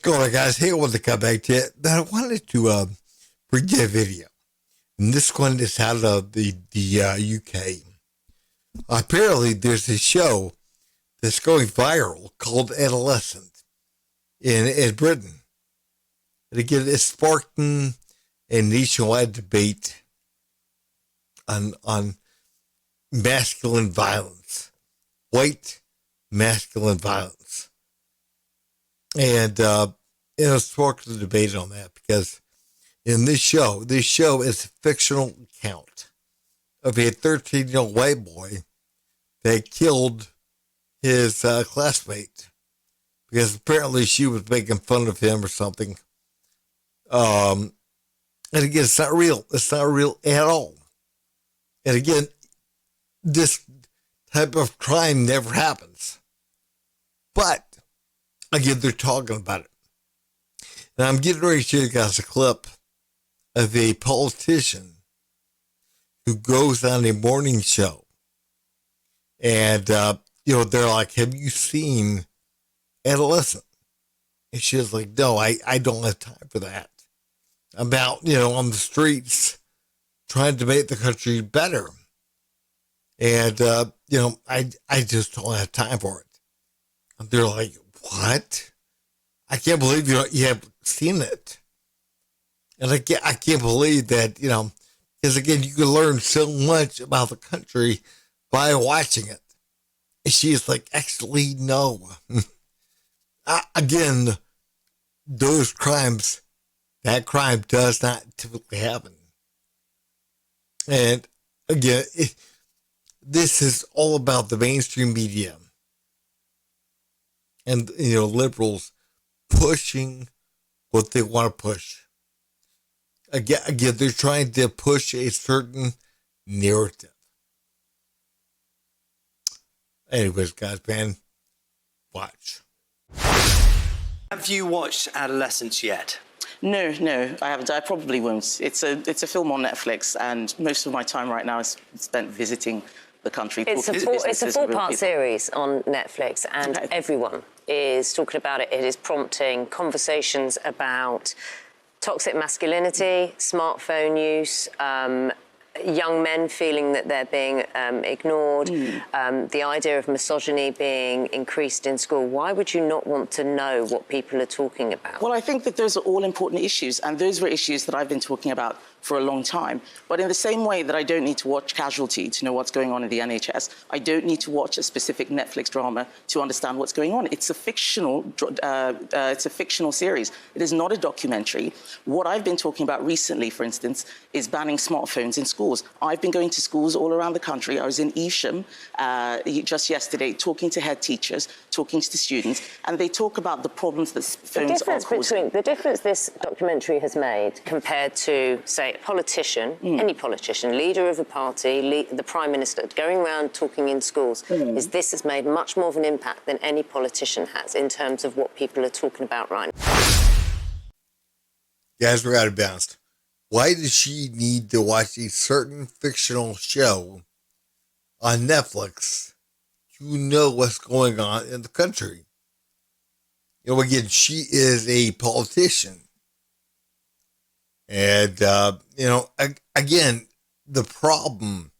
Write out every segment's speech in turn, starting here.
going on, guys? Hey, I wanted to come back to it, but I wanted to bring you a video. And this one is out of the UK. Apparently, there's a show that's going viral called Adolescence in Britain. And again, it's sparking a nationwide debate on masculine violence, white masculine violence. And it sparked the debate on that because in this show is a fictional account of a 13-year-old white boy that killed his classmate because apparently she was making fun of him or something. And again, it's not real. It's not real at all. And again, this type of crime never happens. But again, they're talking about it. And I'm getting ready to show you guys a clip of a politician who goes on a morning show. And, they're like, have you seen Adolescent? And she's like, no, I don't have time for that. I'm out, on the streets trying to make the country better. And, I just don't have time for it. And they're like, what? I can't believe you haven't seen it. And I can't believe that, because again, you can learn so much about the country by watching it. And she's like, actually, no. Again, those crimes, that crime does not typically happen. And again, this is all about the mainstream media and, liberals pushing what they want to push. Again, they're trying to push a certain narrative. Anyways, guys, man, watch. Have you watched Adolescence yet? No, I haven't. I probably won't. It's a film on Netflix, and most of my time right now is spent visiting the country. It's a four-part series on Netflix, and everyone is talking about it. It is prompting conversations about toxic masculinity, smartphone use, young men feeling that they're being ignored, the idea of misogyny being increased in school. Why would you not want to know what people are talking about? Well, I think that those are all important issues, and those were issues that I've been talking about for a long time. But in the same way that I don't need to watch Casualty to know what's going on in the NHS, I don't need to watch a specific Netflix drama to understand what's going on. It's a fictional series. It is not a documentary. What I've been talking about recently, for instance, is banning smartphones in schools. I've been going to schools all around the country. I was in Evesham just yesterday, talking to head teachers, talking to the students, and they talk about the problems that phones are causing. The difference this documentary has made compared to, say, a politician, any politician, leader of a party, the Prime Minister, going around talking in schools, is this has made much more of an impact than any politician has in terms of what people are talking about right now. Guys, we're out of bounds. Why does she need to watch a certain fictional show on Netflix to know what's going on in the country? Again, she is a politician. And, again, the problem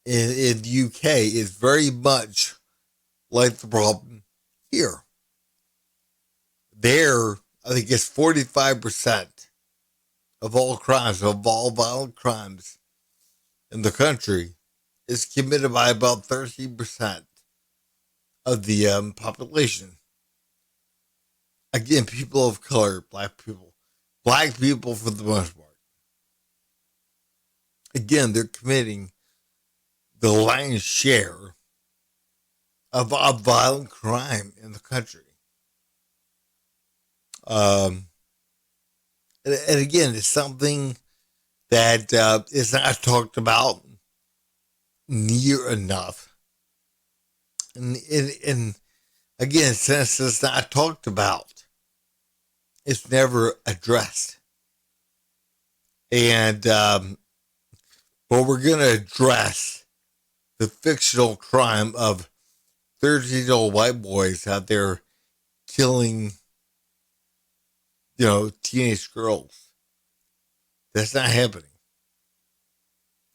in the UK is very much like the problem here. There, I think it's 45% of all crimes, of all violent crimes in the country is committed by about 13% of the population. Again, people of color, black people for the most part. Again, they're committing the lion's share of violent crime in the country. And again, it's something that is not talked about near enough. And again, since it's not talked about, it's never addressed. And but we're going to address the fictional crime of 13-year-old white boys out there killing teenage girls. That's not happening.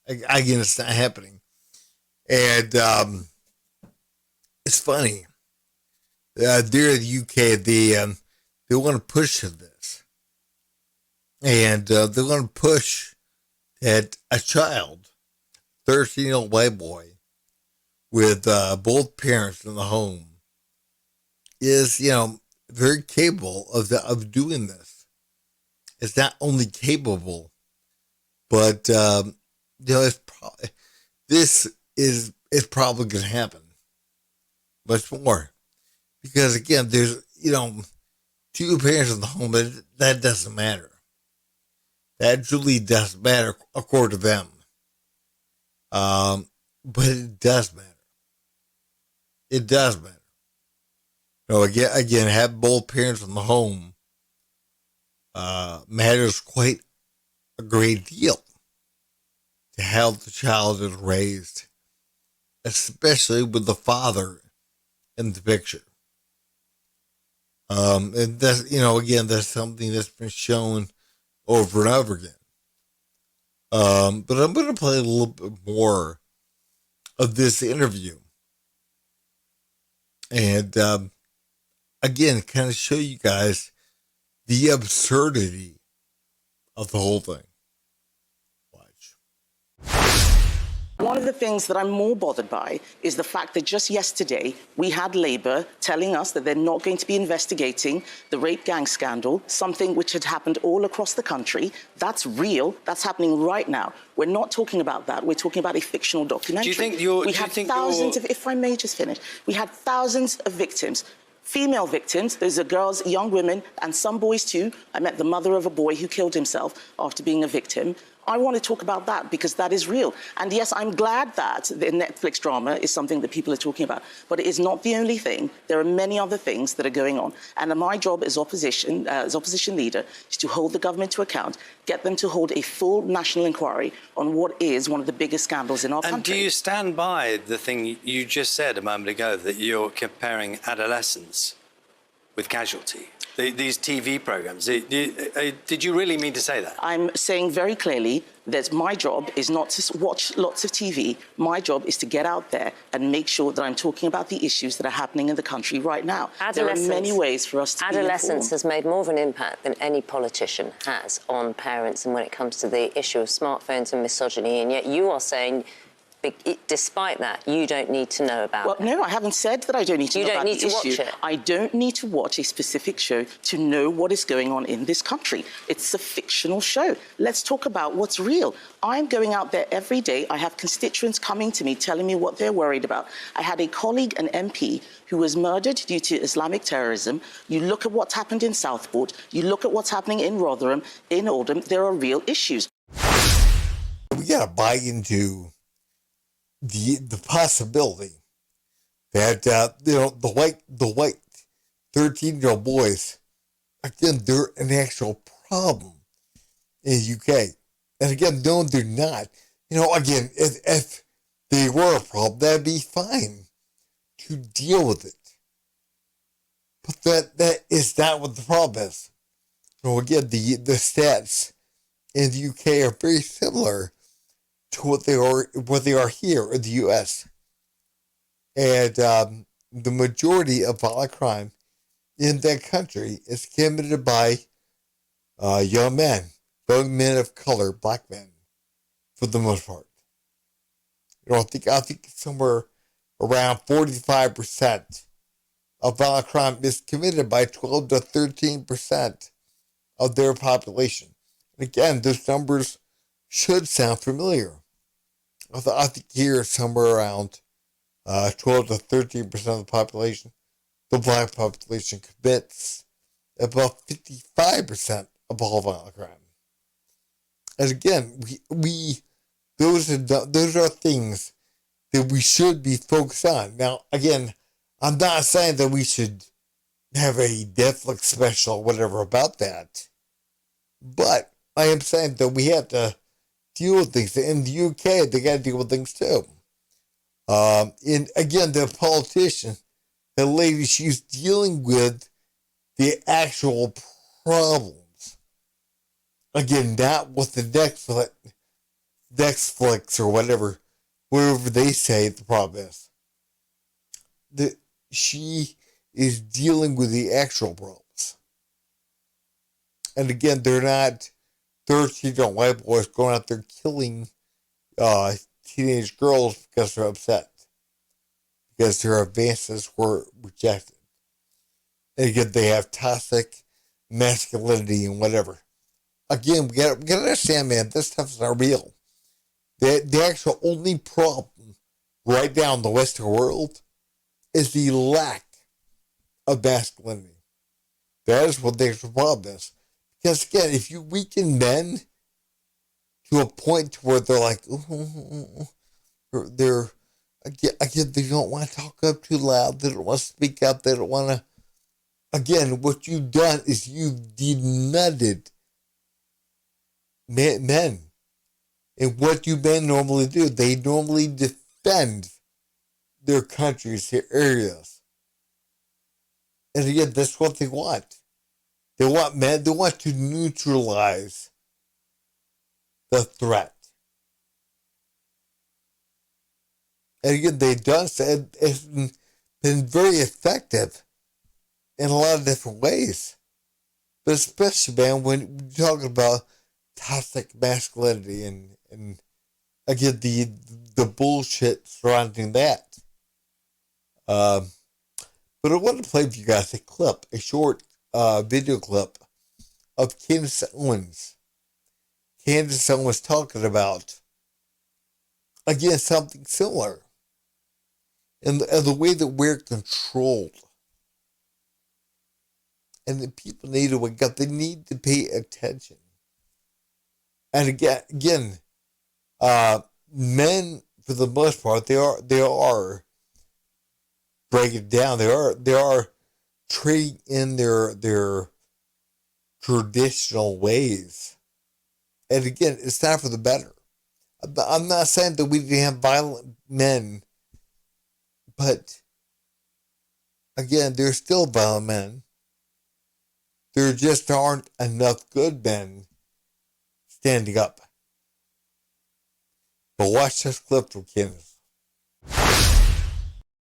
Again, it's not happening. And it's funny. There in the UK, they want to push this. And they want to push that a child, 13-year-old white boy, with both parents in the home, is, very capable of doing this. It's not only capable, but this is probably going to happen much more, because again, there's two parents in the home, but that doesn't matter. That truly doesn't matter according to them. But it does matter. It does matter. Again, have both parents in the home matters quite a great deal to how the child is raised, especially with the father in the picture. And that's, again, that's something that's been shown over and over again. But I'm going to play a little bit more of this interview. And, again, kind of show you guys the absurdity of the whole thing. Watch. One of the things that I'm more bothered by is the fact that just yesterday we had Labour telling us that they're not going to be investigating the rape gang scandal, something which had happened all across the country. That's real. That's happening right now. We're not talking about that. We're talking about a fictional documentary. We had thousands of, if I may just finish, we had thousands of victims. Female victims, those are girls, young women, and some boys too. I met the mother of a boy who killed himself after being a victim. I want to talk about that because that is real. And yes, I'm glad that the Netflix drama is something that people are talking about, but it is not the only thing. There are many other things that are going on. And my job as opposition leader is to hold the government to account, get them to hold a full national inquiry on what is one of the biggest scandals in our country. And do you stand by the thing you just said a moment ago, that you're comparing Adolescence with Casualty? These TV programs, did you really mean to say that? I'm saying very clearly that my job is not to watch lots of TV. My job is to get out there and make sure that I'm talking about the issues that are happening in the country right now. There are many ways for us to be informed. Adolescence has made more of an impact than any politician has on parents and when it comes to the issue of smartphones and misogyny, and yet you are saying, despite that, you don't need to know about it. Well, no, I haven't said that I don't need to know about the issue. You don't need to watch it. I don't need to watch a specific show to know what is going on in this country. It's a fictional show. Let's talk about what's real. I'm going out there every day. I have constituents coming to me telling me what they're worried about. I had a colleague, an MP, who was murdered due to Islamic terrorism. You look at what's happened in Southport. You look at what's happening in Rotherham, in Oldham. There are real issues. We got to buy into the possibility that the white 13-year-old boys, again, they're an actual problem in the UK. And again, no, they're not. Again, if they were a problem, that'd be fine to deal with it. But that is not what the problem is. Again, the stats in the UK are very similar to what they are here in the U.S. And the majority of violent crime in that country is committed by young men of color, black men, for the most part. I think somewhere around 45% of violent crime is committed by 12 to 13% of their population. And again, those numbers should sound familiar. I think here somewhere around 12 to 13% of the population, the black population commits about 55% of all violent crime. And again, those are things that we should be focused on. Now, again, I'm not saying that we should have a Netflix special or whatever about that, but I am saying that we have to deal with things. In the UK, they got to deal with things too. And again, the politician, the lady, she's dealing with the actual problems. Again, not with the Netflix or whatever they say the problem is. She is dealing with the actual problems. And again, they're not 13-year-old white boys going out there killing teenage girls because they're upset. Because their advances were rejected. And again, they have toxic masculinity and whatever. Again, we gotta understand, man, this stuff is not real. The actual only problem right now in the Western world is the lack of masculinity. That is what the actual problem is. Because again, if you weaken men to a point where they're like, they're again, they don't want to talk up too loud, they don't want to speak up, they don't want to. Again, what you've done is you've denuded men. And what do men normally do? They normally defend their countries, their areas. And again, that's what they want. They want to neutralize the threat. And again, they've done so. It's been very effective in a lot of different ways. But especially, man, when you're talking about toxic masculinity and again, the bullshit surrounding that. But I want to play for you guys a short video clip of Candace Owens. Candace Owens talking about, again, something similar. And the way that we're controlled. And the people need to wake up. They need to pay attention. And again, men, for the most part, they are breaking it down. They are trading in their traditional ways. And again, it's not for the better. I'm not saying that we didn't have violent men, but again, there's still violent men. There just aren't enough good men standing up. But watch this clip from Candace.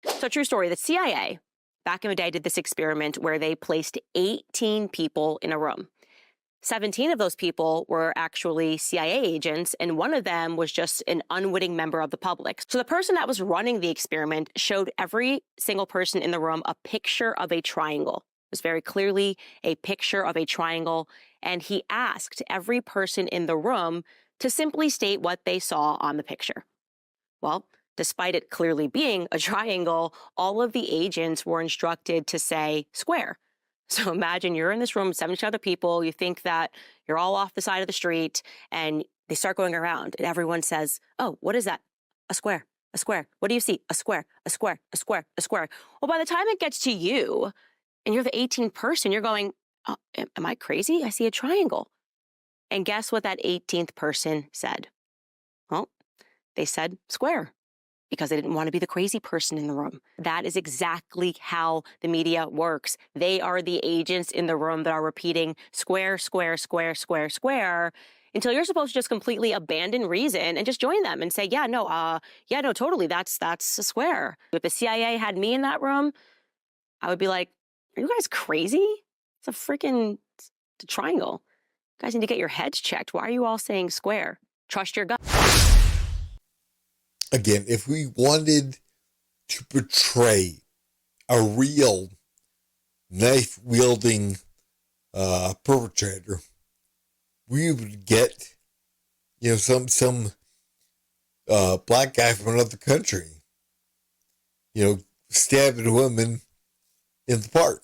So, true story. The CIA, back in the day, did this experiment where they placed 18 people in a room. 17 of those people were actually CIA agents, and one of them was just an unwitting member of the public. So the person that was running the experiment showed every single person in the room a picture of a triangle. It was very clearly a picture of a triangle, and he asked every person in the room to simply state what they saw on the picture. Well, despite it clearly being a triangle, all of the agents were instructed to say square. So imagine you're in this room with 70 other people, you think that you're all off the side of the street, and they start going around, and everyone says, oh, what is that? A square, a square. What do you see? A square, a square, a square, a square. Well, by the time it gets to you, and you're the 18th person, you're going, oh, am I crazy? I see a triangle. And guess what that 18th person said? Well, they said square, because they didn't want to be the crazy person in the room. That is exactly how the media works. They are the agents in the room that are repeating square, square, square, square, square, until you're supposed to just completely abandon reason and just join them and say, yeah, no, totally, that's a square. If the CIA had me in that room, I would be like, are you guys crazy? It's a freaking triangle. You guys need to get your heads checked. Why are you all saying square? Trust your gut. Again, if we wanted to portray a real knife-wielding perpetrator, we would get, some black guy from another country, stabbing women in the park.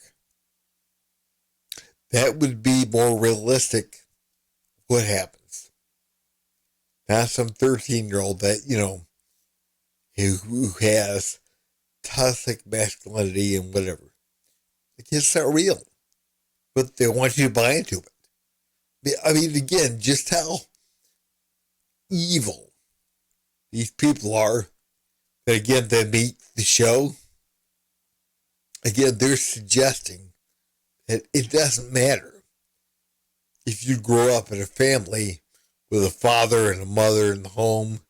That would be more realistic. What happens? Not some 13-year-old that, who has toxic masculinity and whatever. It's not real. But they want you to buy into it. I mean, again, just how evil these people are. That again, they meet the show. Again, they're suggesting that it doesn't matter if you grow up in a family with a father and a mother in the home,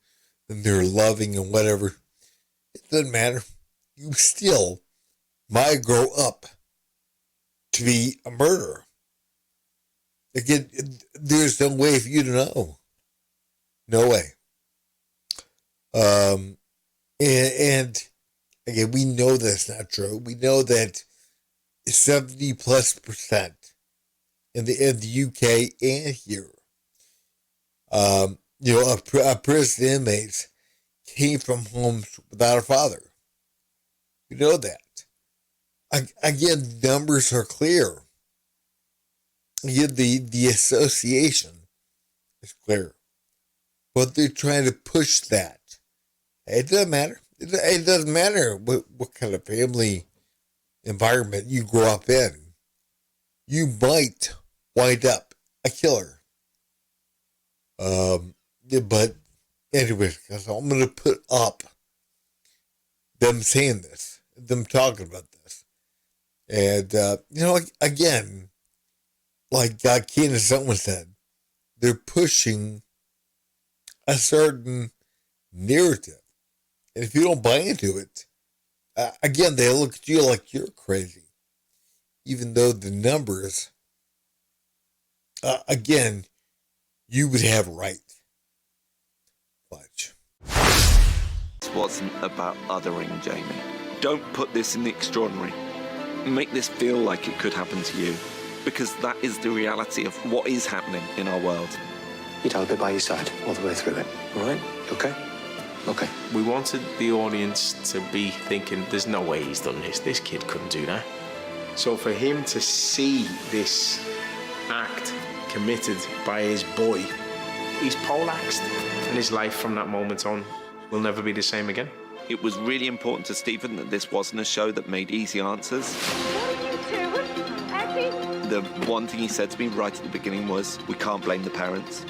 and they're loving and whatever, it doesn't matter. You still might grow up to be a murderer. Again, there's no way for you to know. No way. And again, we know that's not true. We know that 70+% in the UK and here, prison inmates came from homes without a father. We know that. Again, numbers are clear. Again, the association is clear. But they're trying to push that. It doesn't matter. It doesn't matter what kind of family environment you grow up in. You might wind up a killer. But anyways, because I'm going to put up them saying this, them talking about this. And, again, like Keen and someone said, they're pushing a certain narrative. And if you don't buy into it, again, they look at you like you're crazy. Even though the numbers, again, you would have right. Watch. This wasn't about othering Jamie. Don't put this in the extraordinary. Make this feel like it could happen to you. Because that is the reality of what is happening in our world. You'd have it by your side all the way through it. All right? Okay? Okay. We wanted the audience to be thinking, there's no way he's done this. This kid couldn't do that. So for him to see this act committed by his boy, he's poleaxed. And his life from that moment on will never be the same again. It was really important to Stephen that this wasn't a show that made easy answers. The one thing he said to me right at the beginning was, we can't blame the parents.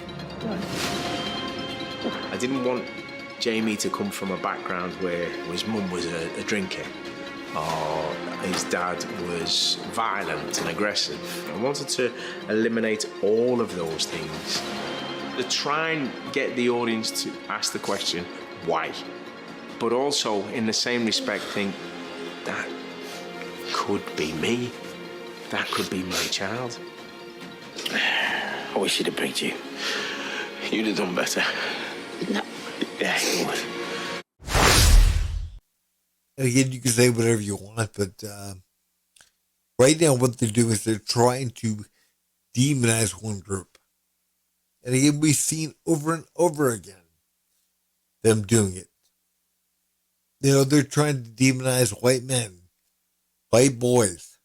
I didn't want Jamie to come from a background where his mum was a drinker or his dad was violent and aggressive. I wanted to eliminate all of those things. To try and get the audience to ask the question, why? But also, in the same respect, think, that could be me. That could be my child. I wish he'd have pricked you. You'd have done better. No. Yeah, you would. And again, you can say whatever you want, but right now what they're doing is they're trying to demonize one group. And again, we've seen over and over again them doing it. They're trying to demonize white men, white boys,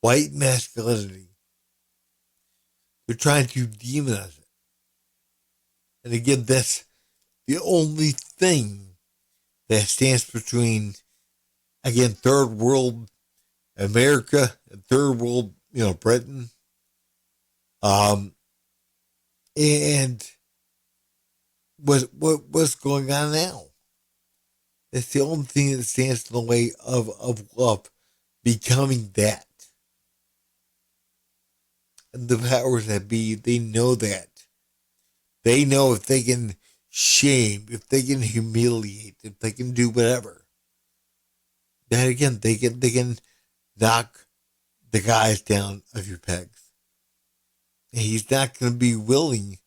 white masculinity. They're trying to demonize it. And again, that's the only thing that stands between, again, third world America and third world, Britain. And what's going on now? It's the only thing that stands in the way of becoming that. And the powers that be, they know that. They know if they can shame, if they can humiliate, if they can do whatever, then again, they can knock the guys down of your pegs. And he's not going to be willing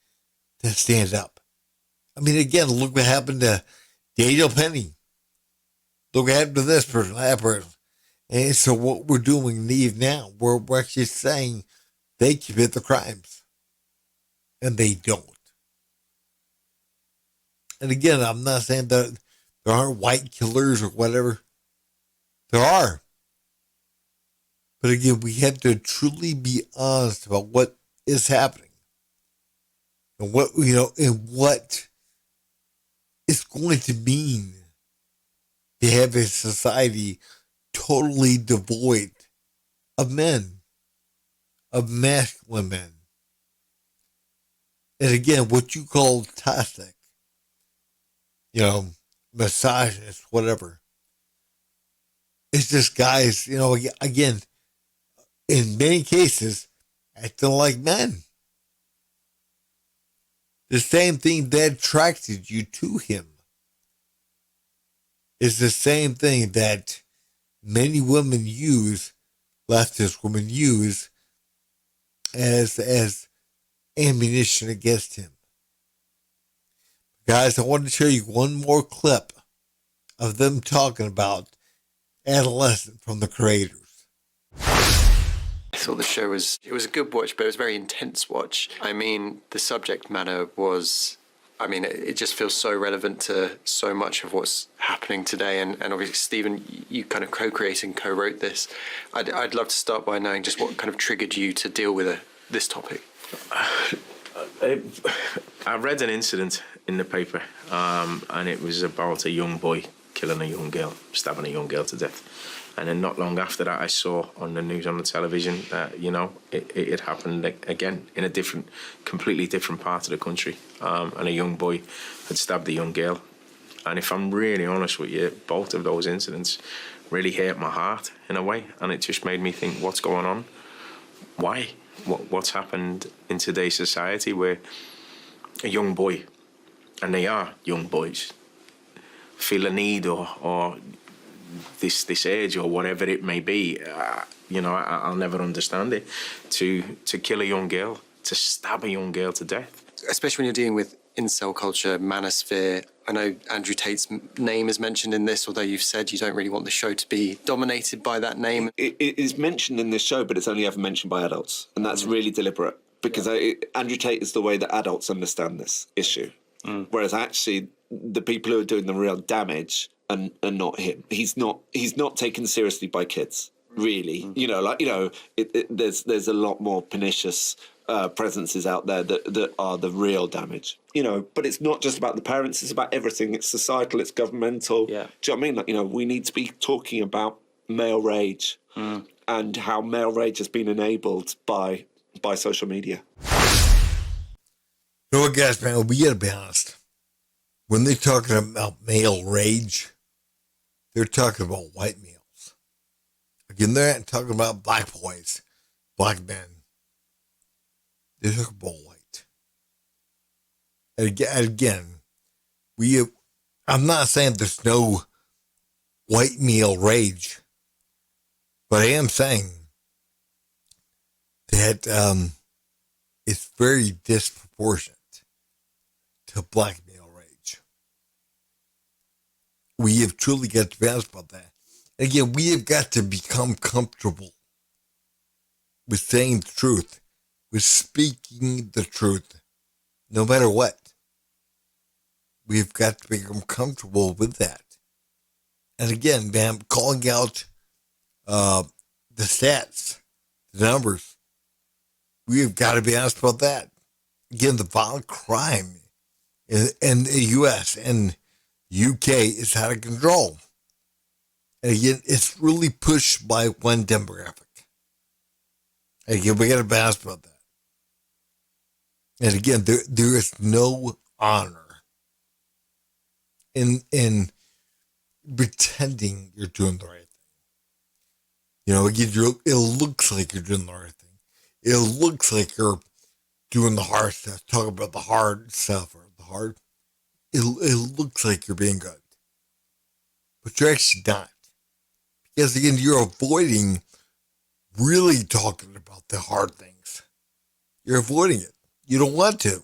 to stand up. I mean, again, look what happened to Daniel Penny. Look what happened to this person, that person. And so what we're doing now, we're actually saying they commit the crimes. And they don't. And again, I'm not saying that there aren't white killers or whatever. There are. But again, we have to truly be honest about what is happening. And what, and what it's going to mean to have a society totally devoid of men, of masculine men. And again, what you call toxic, misogynist, whatever. It's just guys, again, in many cases, acting like men. The same thing that attracted you to him is the same thing that many women use, leftist women use, as ammunition against him. Guys, I want to show you one more clip of them talking about Adolescence from the creators. I thought the show was a good watch, but it was a very intense watch. I mean, the subject matter was, I mean, it just feels so relevant to so much of what's happening today. And obviously, Stephen, you kind of co-created and co-wrote this. I'd love to start by knowing just what kind of triggered you to deal with this topic. I read an incident in the paper, and it was about a young boy killing a young girl, stabbing a young girl to death. And then not long after that, I saw on the news, on the television, that, it had happened again in a completely different part of the country. And a young boy had stabbed a young girl. And if I'm really honest with you, both of those incidents really hurt my heart in a way. And it just made me think, what's going on? Why? What's happened in today's society where a young boy, and they are young boys, feel a need or this age or whatever it may be, I'll never understand it, to kill a young girl, to stab a young girl to death. Especially when you're dealing with incel culture, manosphere. I know Andrew Tate's name is mentioned in this, although you've said you don't really want the show to be dominated by that name. It is mentioned in this show, but it's only ever mentioned by adults, and that's really deliberate, because Andrew Tate is the way that adults understand this issue, whereas actually the people who are doing the real damage are not him. He's not taken seriously by kids, really. There's a lot more pernicious presences out there that are the real damage. But it's not just about the parents, it's about everything. It's societal, it's governmental. Yeah. Do you know what I mean? We need to be talking about male rage and how male rage has been enabled by social media. You know what, guys, man, we gotta be honest. When they're talking about male rage, they're talking about white males. Again, they're not talking about black boys, black men. They're talking about white. And again, I'm not saying there's no white male rage, but I am saying that it's very disproportionate to black male rage. We have truly got to be honest about that. And again, we have got to become comfortable with saying the truth, with speaking the truth, no matter what. We've got to become comfortable with that. And again, man, calling out the stats, the numbers, we have got to be honest about that. Again, the violent crime in the U.S. and UK is out of control. And again, it's really pushed by one demographic. And again, we got to be honest about that. And again, there is no honor in pretending you're doing the right thing. Again, it looks like you're doing the right thing. It looks like you're doing the hard stuff, talking about the hard stuff or the hard. It looks like you're being good, but you're actually not. Because again, you're avoiding really talking about the hard things. You're avoiding it. You don't want to.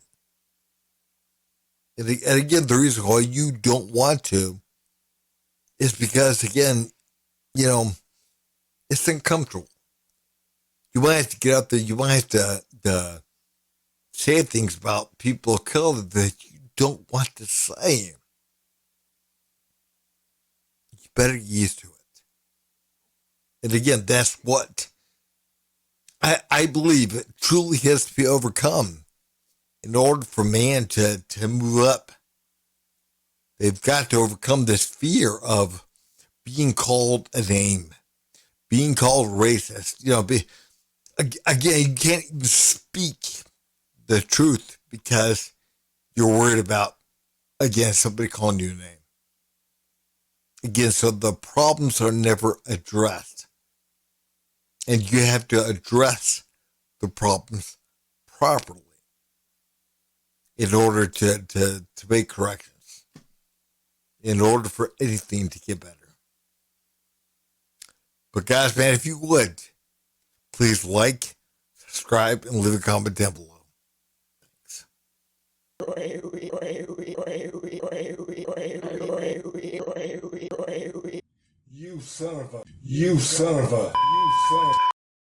And again, the reason why you don't want to is because, again, it's uncomfortable. You might have to get out there. You might have to say things about people of color that you don't want to say. You better get used to it. And again, that's what I believe it truly has to be overcome in order for man to move up. They've got to overcome this fear of being called a name, being called racist. Again, you can't even speak the truth because you're worried about, again, somebody calling you a name. Again, so the problems are never addressed. And you have to address the problems properly. in order to make corrections, in order for anything to get better. But guys, man, if you would, please like, subscribe, and leave a comment down below. Thanks. You son of a